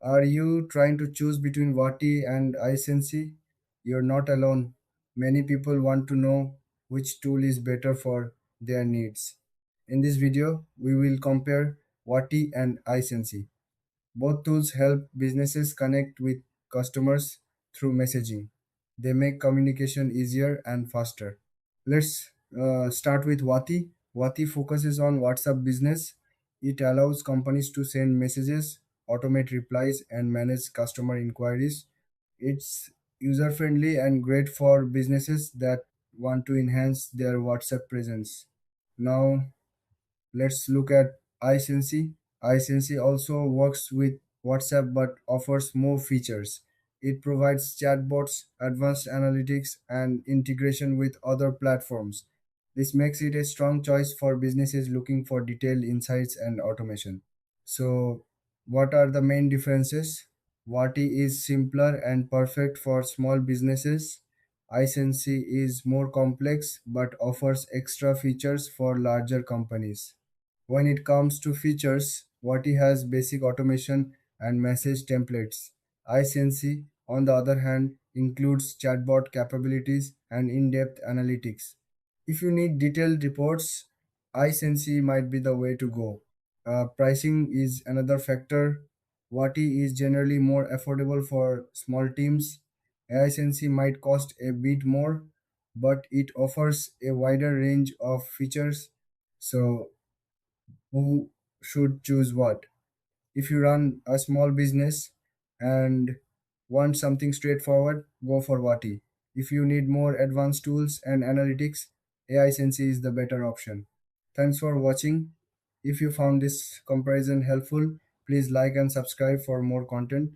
Are you trying to choose between Wati and AiSensy? You're not alone. Many people want to know which tool is better for their needs. In this video, we will compare Wati and AiSensy. Both tools help businesses connect with customers through messaging. They make communication easier and faster. Let's start with Wati. Wati focuses on WhatsApp business. It allows companies to send messages, automate replies, and manage customer inquiries. It's user friendly and great for businesses that want to enhance their WhatsApp presence. Now, let's look at iSensy. iSensy also works with WhatsApp but offers more features. It provides chatbots, advanced analytics, and integration with other platforms. This makes it a strong choice for businesses looking for detailed insights and automation. So, what are the main differences? Wati is simpler and perfect for small businesses. iSensy is more complex but offers extra features for larger companies. When it comes to features, Wati has basic automation and message templates. iSensy, on the other hand, includes chatbot capabilities and in-depth analytics. If you need detailed reports, iSensy might be the way to go. Pricing is another factor. Wati is generally more affordable for small teams. iSensy might cost a bit more, but it offers a wider range of features. So who should choose what? If you run a small business and want something straightforward, go for Wati. If you need more advanced tools and analytics, AI Sensei is the better option. Thanks for watching. If you found this comparison helpful, please like and subscribe for more content.